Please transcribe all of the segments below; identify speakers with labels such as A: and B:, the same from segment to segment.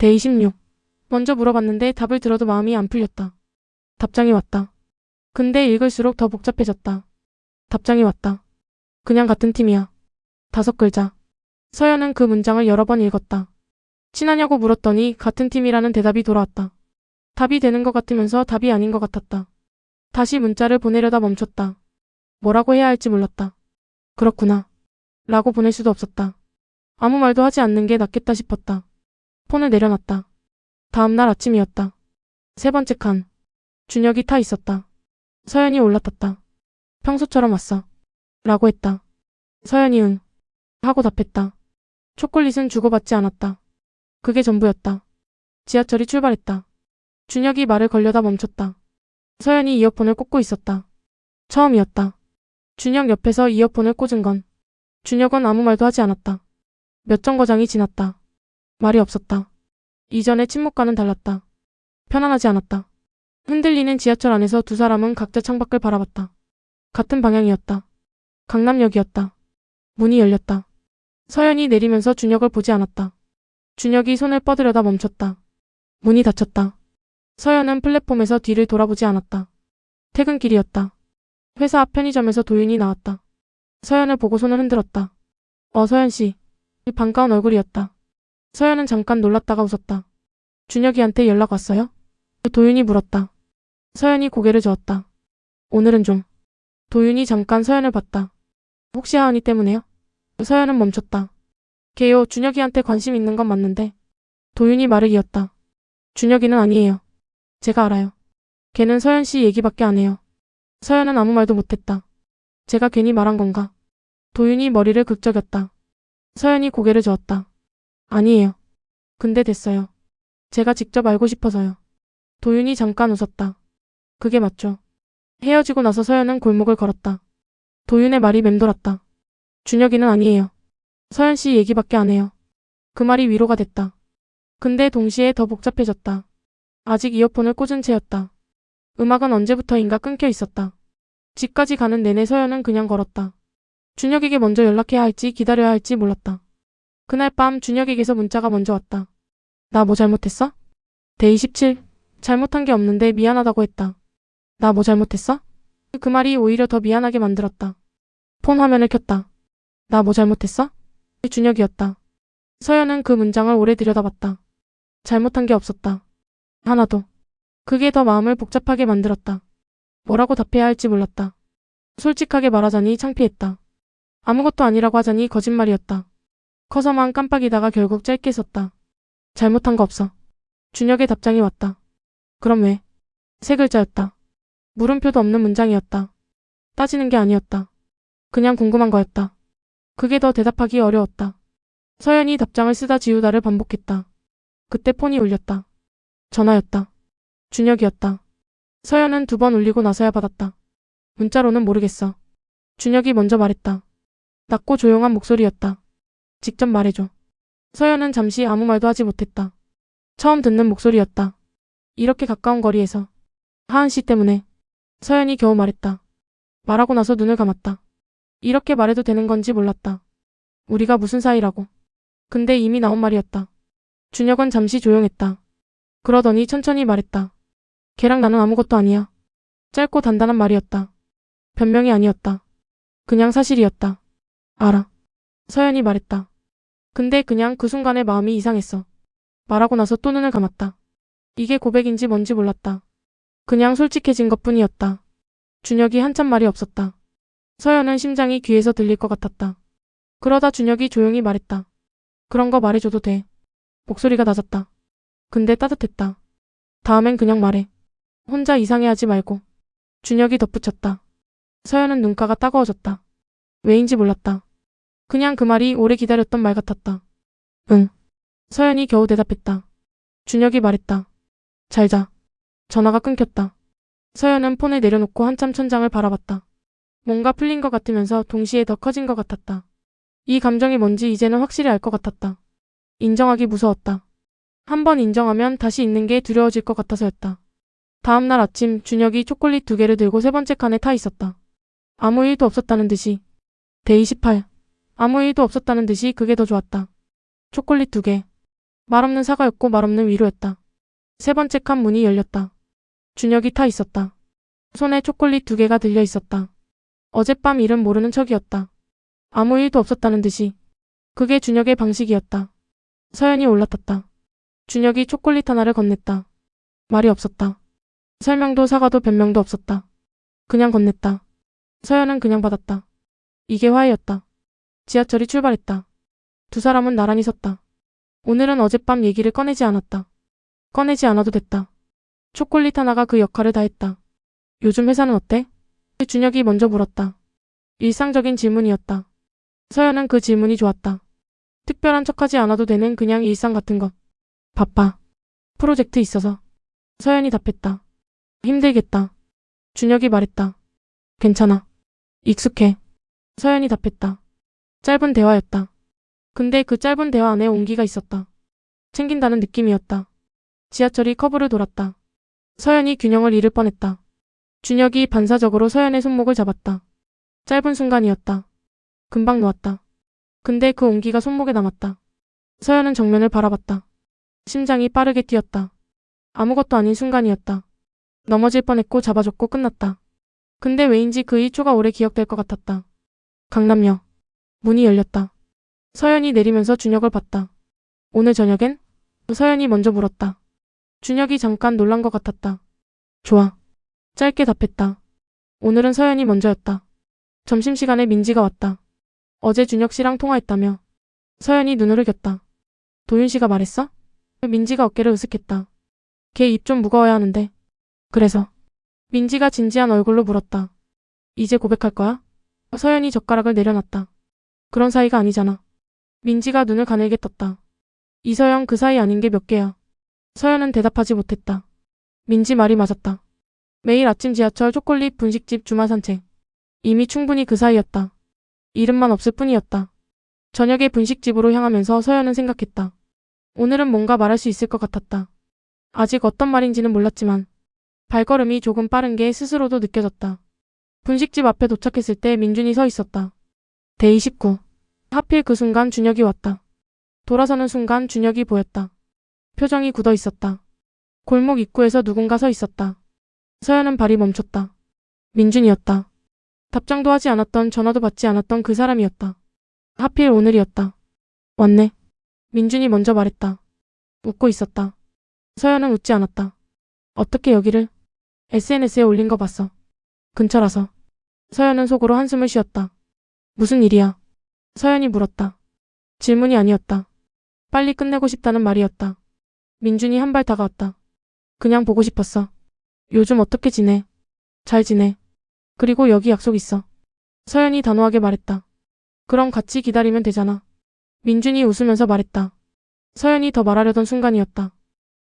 A: 데26. 먼저 물어봤는데 답을 들어도 마음이 안 풀렸다. 답장이 왔다. 근데 읽을수록 더 복잡해졌다. 답장이 왔다. 그냥 같은 팀이야. 5글자. 서연은 그 문장을 여러 번 읽었다. 친하냐고 물었더니 같은 팀이라는 대답이 돌아왔다. 답이 되는 것 같으면서 답이 아닌 것 같았다. 다시 문자를 보내려다 멈췄다. 뭐라고 해야 할지 몰랐다. 그렇구나. 라고 보낼 수도 없었다. 아무 말도 하지 않는 게 낫겠다 싶었다. 폰을 내려놨다. 다음날 아침이었다. 3번째 칸. 준혁이 타 있었다. 서연이 올라탔다. 평소처럼 왔어. 라고 했다. 서연이 응. 하고 답했다. 초콜릿은 주고받지 않았다. 그게 전부였다. 지하철이 출발했다. 준혁이 말을 걸려다 멈췄다. 서연이 이어폰을 꽂고 있었다. 처음이었다. 준혁 옆에서 이어폰을 꽂은 건. 준혁은 아무 말도 하지 않았다. 몇 정거장이 지났다. 말이 없었다. 이전의 침묵과는 달랐다. 편안하지 않았다. 흔들리는 지하철 안에서 두 사람은 각자 창밖을 바라봤다. 같은 방향이었다. 강남역이었다. 문이 열렸다. 서연이 내리면서 준혁을 보지 않았다. 준혁이 손을 뻗으려다 멈췄다. 문이 닫혔다. 서연은 플랫폼에서 뒤를 돌아보지 않았다. 퇴근길이었다. 회사 앞 편의점에서 도윤이 나왔다. 서연을 보고 손을 흔들었다. 서연씨. 반가운 얼굴이었다. 서연은 잠깐 놀랐다가 웃었다. 준혁이한테 연락 왔어요? 도윤이 물었다. 서연이 고개를 저었다. 오늘은 좀. 도윤이 잠깐 서연을 봤다. 혹시 하은이 때문에요? 서연은 멈췄다. 걔요, 준혁이한테 관심 있는 건 맞는데. 도윤이 말을 이었다. 준혁이는 아니에요. 제가 알아요. 걔는 서연씨 얘기밖에 안 해요. 서연은 아무 말도 못했다. 제가 괜히 말한 건가? 도윤이 머리를 긁적였다. 서연이 고개를 저었다. 아니에요. 근데 됐어요. 제가 직접 알고 싶어서요. 도윤이 잠깐 웃었다. 그게 맞죠. 헤어지고 나서 서연은 골목을 걸었다. 도윤의 말이 맴돌았다. 준혁이는 아니에요. 서연씨 얘기밖에 안 해요. 그 말이 위로가 됐다. 근데 동시에 더 복잡해졌다. 아직 이어폰을 꽂은 채였다. 음악은 언제부터인가 끊겨 있었다. 집까지 가는 내내 서연은 그냥 걸었다. 준혁에게 먼저 연락해야 할지 기다려야 할지 몰랐다. 그날 밤 준혁에게서 문자가 먼저 왔다. 나 뭐 잘못했어? 데27. 잘못한 게 없는데 미안하다고 했다. 나 뭐 잘못했어? 그 말이 오히려 더 미안하게 만들었다. 폰 화면을 켰다. 나 뭐 잘못했어? 준혁이었다. 서연은 그 문장을 오래 들여다봤다. 잘못한 게 없었다. 하나도. 그게 더 마음을 복잡하게 만들었다. 뭐라고 답해야 할지 몰랐다. 솔직하게 말하자니 창피했다. 아무것도 아니라고 하자니 거짓말이었다. 커서만 깜빡이다가 결국 짧게 썼다. 잘못한 거 없어. 준혁의 답장이 왔다. 그럼 왜? 3글자였다. 물음표도 없는 문장이었다. 따지는 게 아니었다. 그냥 궁금한 거였다. 그게 더 대답하기 어려웠다. 서연이 답장을 쓰다 지우다를 반복했다. 그때 폰이 울렸다. 전화였다. 준혁이었다. 서연은 2번 울리고 나서야 받았다. 문자로는 모르겠어. 준혁이 먼저 말했다. 낮고 조용한 목소리였다. 직접 말해줘. 서연은 잠시 아무 말도 하지 못했다. 처음 듣는 목소리였다. 이렇게 가까운 거리에서. 하은 씨 때문에. 서연이 겨우 말했다. 말하고 나서 눈을 감았다. 이렇게 말해도 되는 건지 몰랐다. 우리가 무슨 사이라고. 근데 이미 나온 말이었다. 준혁은 잠시 조용했다. 그러더니 천천히 말했다. 걔랑 나는 아무것도 아니야. 짧고 단단한 말이었다. 변명이 아니었다. 그냥 사실이었다. 알아. 서연이 말했다. 근데 그냥 그 순간에 마음이 이상했어. 말하고 나서 또 눈을 감았다. 이게 고백인지 뭔지 몰랐다. 그냥 솔직해진 것뿐이었다. 준혁이 한참 말이 없었다. 서연은 심장이 귀에서 들릴 것 같았다. 그러다 준혁이 조용히 말했다. 그런 거 말해줘도 돼. 목소리가 낮았다. 근데 따뜻했다. 다음엔 그냥 말해. 혼자 이상해하지 말고. 준혁이 덧붙였다. 서연은 눈가가 따가워졌다. 왜인지 몰랐다. 그냥 그 말이 오래 기다렸던 말 같았다. 응. 서연이 겨우 대답했다. 준혁이 말했다. 잘 자. 전화가 끊겼다. 서연은 폰을 내려놓고 한참 천장을 바라봤다. 뭔가 풀린 것 같으면서 동시에 더 커진 것 같았다. 이 감정이 뭔지 이제는 확실히 알 것 같았다. 인정하기 무서웠다. 한번 인정하면 다시 있는 게 두려워질 것 같아서였다. 다음날 아침 준혁이 초콜릿 2개를 들고 3번째 칸에 타 있었다. 아무 일도 없었다는 듯이. 데28. 아무 일도 없었다는 듯이 그게 더 좋았다. 초콜릿 2개. 말없는 사과였고 말없는 위로였다. 세 번째 칸 문이 열렸다. 준혁이 타 있었다. 손에 초콜릿 2개가 들려 있었다. 어젯밤 일은 모르는 척이었다. 아무 일도 없었다는 듯이. 그게 준혁의 방식이었다. 서연이 올라탔다. 준혁이 초콜릿 하나를 건넸다. 말이 없었다. 설명도 사과도 변명도 없었다. 그냥 건넸다. 서연은 그냥 받았다. 이게 화해였다. 지하철이 출발했다. 두 사람은 나란히 섰다. 오늘은 어젯밤 얘기를 꺼내지 않았다. 꺼내지 않아도 됐다. 초콜릿 하나가 그 역할을 다 했다. 요즘 회사는 어때? 준혁이 먼저 물었다. 일상적인 질문이었다. 서연은 그 질문이 좋았다. 특별한 척하지 않아도 되는 그냥 일상 같은 것. 바빠. 프로젝트 있어서. 서연이 답했다. 힘들겠다. 준혁이 말했다. 괜찮아. 익숙해. 서연이 답했다. 짧은 대화였다. 근데 그 짧은 대화 안에 온기가 있었다. 챙긴다는 느낌이었다. 지하철이 커브를 돌았다. 서연이 균형을 잃을 뻔했다. 준혁이 반사적으로 서연의 손목을 잡았다. 짧은 순간이었다. 금방 놓았다. 근데 그 온기가 손목에 남았다. 서연은 정면을 바라봤다. 심장이 빠르게 뛰었다. 아무것도 아닌 순간이었다. 넘어질 뻔했고 잡아줬고 끝났다. 근데 왜인지 그 1초가 오래 기억될 것 같았다. 강남역. 문이 열렸다. 서연이 내리면서 준혁을 봤다. 오늘 저녁엔? 서연이 먼저 물었다. 준혁이 잠깐 놀란 것 같았다. 좋아. 짧게 답했다. 오늘은 서연이 먼저였다. 점심시간에 민지가 왔다. 어제 준혁 씨랑 통화했다며. 서연이 눈을 흘겼다. 도윤 씨가 말했어? 민지가 어깨를 으쓱했다. 걔 입 좀 무거워야 하는데. 그래서. 민지가 진지한 얼굴로 물었다. 이제 고백할 거야? 서연이 젓가락을 내려놨다. 그런 사이가 아니잖아. 민지가 눈을 가늘게 떴다. 이서영 그 사이 아닌 게 몇 개야. 서연은 대답하지 못했다. 민지 말이 맞았다. 매일 아침 지하철 초콜릿 분식집 주말 산책. 이미 충분히 그 사이였다. 이름만 없을 뿐이었다. 저녁에 분식집으로 향하면서 서연은 생각했다. 오늘은 뭔가 말할 수 있을 것 같았다. 아직 어떤 말인지는 몰랐지만 발걸음이 조금 빠른 게 스스로도 느껴졌다. 분식집 앞에 도착했을 때 민준이 서 있었다. 데이 19. 하필 그 순간 준혁이 왔다. 돌아서는 순간 준혁이 보였다. 표정이 굳어 있었다. 골목 입구에서 누군가 서 있었다. 서연은 발이 멈췄다. 민준이었다. 답장도 하지 않았던 전화도 받지 않았던 그 사람이었다. 하필 오늘이었다. 왔네. 민준이 먼저 말했다. 웃고 있었다. 서연은 웃지 않았다. 어떻게 여기를? SNS에 올린 거 봤어. 근처라서. 서연은 속으로 한숨을 쉬었다. 무슨 일이야? 서연이 물었다. 질문이 아니었다. 빨리 끝내고 싶다는 말이었다. 민준이 한 발 다가왔다. 그냥 보고 싶었어. 요즘 어떻게 지내? 잘 지내. 그리고 여기 약속 있어. 서연이 단호하게 말했다. 그럼 같이 기다리면 되잖아. 민준이 웃으면서 말했다. 서연이 더 말하려던 순간이었다.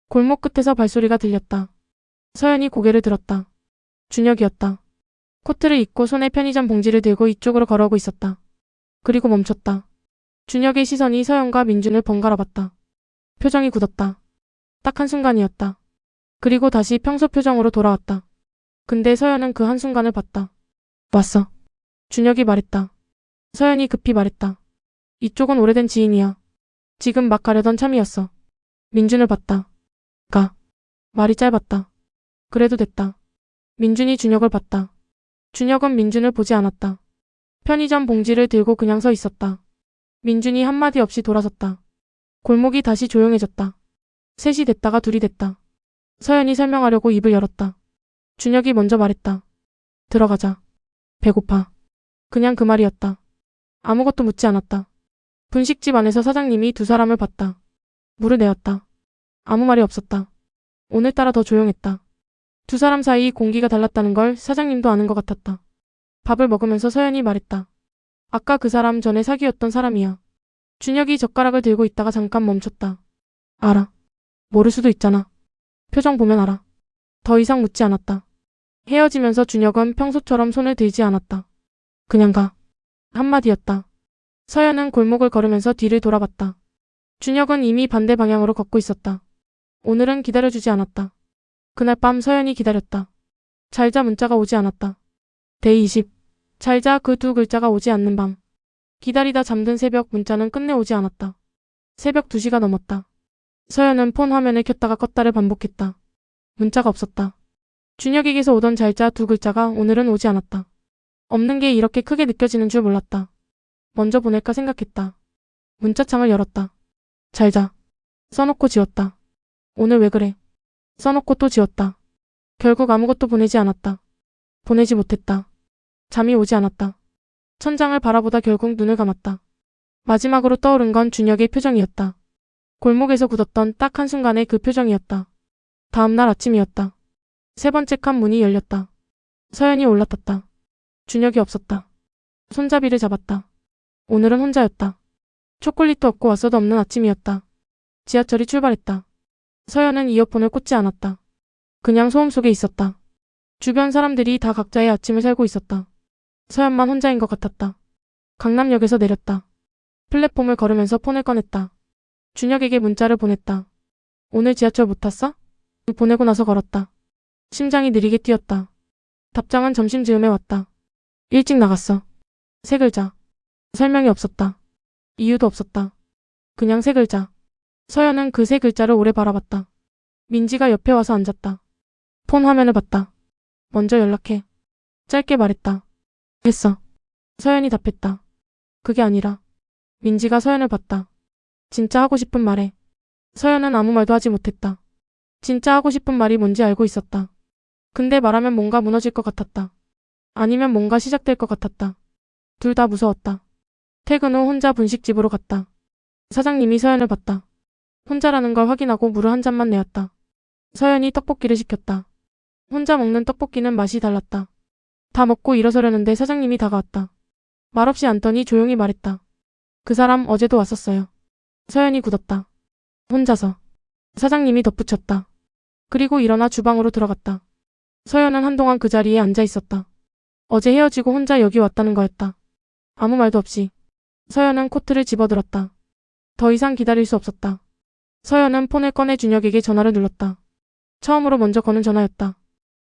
A: 골목 끝에서 발소리가 들렸다. 서연이 고개를 들었다. 준혁이었다. 코트를 입고 손에 편의점 봉지를 들고 이쪽으로 걸어오고 있었다. 그리고 멈췄다. 준혁의 시선이 서연과 민준을 번갈아 봤다. 표정이 굳었다. 딱 한순간이었다. 그리고 다시 평소 표정으로 돌아왔다. 근데 서연은 그 한순간을 봤다. 왔어. 준혁이 말했다. 서연이 급히 말했다. 이쪽은 오래된 지인이야. 지금 막 가려던 참이었어. 민준을 봤다. 가. 말이 짧았다. 그래도 됐다. 민준이 준혁을 봤다. 준혁은 민준을 보지 않았다. 편의점 봉지를 들고 그냥 서 있었다. 민준이 한마디 없이 돌아섰다. 골목이 다시 조용해졌다. 셋이 됐다가 둘이 됐다. 서연이 설명하려고 입을 열었다. 준혁이 먼저 말했다. 들어가자. 배고파. 그냥 그 말이었다. 아무것도 묻지 않았다. 분식집 안에서 사장님이 두 사람을 봤다. 물을 내었다. 아무 말이 없었다. 오늘따라 더 조용했다. 두 사람 사이 공기가 달랐다는 걸 사장님도 아는 것 같았다. 밥을 먹으면서 서연이 말했다. 아까 그 사람 전에 사귀었던 사람이야. 준혁이 젓가락을 들고 있다가 잠깐 멈췄다. 알아. 모를 수도 있잖아. 표정 보면 알아. 더 이상 묻지 않았다. 헤어지면서 준혁은 평소처럼 손을 들지 않았다. 그냥 가. 한마디였다. 서연은 골목을 걸으면서 뒤를 돌아봤다. 준혁은 이미 반대 방향으로 걷고 있었다. 오늘은 기다려주지 않았다. 그날 밤 서연이 기다렸다. 잘자 문자가 오지 않았다. 데이 20. 잘자 그 두 글자가 오지 않는 밤. 기다리다 잠든 새벽 문자는 끝내 오지 않았다. 새벽 2시가 넘었다. 서연은 폰 화면을 켰다가 껐다를 반복했다. 문자가 없었다. 준혁에게서 오던 잘자 두 글자가 오늘은 오지 않았다. 없는 게 이렇게 크게 느껴지는 줄 몰랐다. 먼저 보낼까 생각했다. 문자창을 열었다. 잘자. 써놓고 지웠다. 오늘 왜 그래? 써놓고 또 지웠다. 결국 아무것도 보내지 않았다. 보내지 못했다. 잠이 오지 않았다. 천장을 바라보다 결국 눈을 감았다. 마지막으로 떠오른 건 준혁의 표정이었다. 골목에서 굳었던 딱 한순간의 그 표정이었다. 다음날 아침이었다. 세 번째 칸 문이 열렸다. 서연이 올라탔다. 준혁이 없었다. 손잡이를 잡았다. 오늘은 혼자였다. 초콜릿도 없고 왔어도 없는 아침이었다. 지하철이 출발했다. 서연은 이어폰을 꽂지 않았다. 그냥 소음 속에 있었다. 주변 사람들이 다 각자의 아침을 살고 있었다. 서연만 혼자인 것 같았다. 강남역에서 내렸다. 플랫폼을 걸으면서 폰을 꺼냈다. 준혁에게 문자를 보냈다. 오늘 지하철 못 탔어? 보내고 나서 걸었다. 심장이 느리게 뛰었다. 답장은 점심 즈음에 왔다. 일찍 나갔어. 세 글자. 설명이 없었다. 이유도 없었다. 그냥 세 글자. 서연은 그 세 글자를 오래 바라봤다. 민지가 옆에 와서 앉았다. 폰 화면을 봤다. 먼저 연락해. 짧게 말했다. 했어. 서연이 답했다. 그게 아니라. 민지가 서연을 봤다. 진짜 하고 싶은 말해. 서연은 아무 말도 하지 못했다. 진짜 하고 싶은 말이 뭔지 알고 있었다. 근데 말하면 뭔가 무너질 것 같았다. 아니면 뭔가 시작될 것 같았다. 둘 다 무서웠다. 퇴근 후 혼자 분식집으로 갔다. 사장님이 서연을 봤다. 혼자라는 걸 확인하고 물을 한 잔만 내었다. 서연이 떡볶이를 시켰다. 혼자 먹는 떡볶이는 맛이 달랐다. 다 먹고 일어서려는데 사장님이 다가왔다. 말없이 앉더니 조용히 말했다. 그 사람 어제도 왔었어요. 서연이 굳었다. 혼자서. 사장님이 덧붙였다. 그리고 일어나 주방으로 들어갔다. 서연은 한동안 그 자리에 앉아 있었다. 어제 헤어지고 혼자 여기 왔다는 거였다. 아무 말도 없이. 서연은 코트를 집어들었다. 더 이상 기다릴 수 없었다. 서연은 폰을 꺼내 준혁에게 전화를 눌렀다. 처음으로 먼저 거는 전화였다.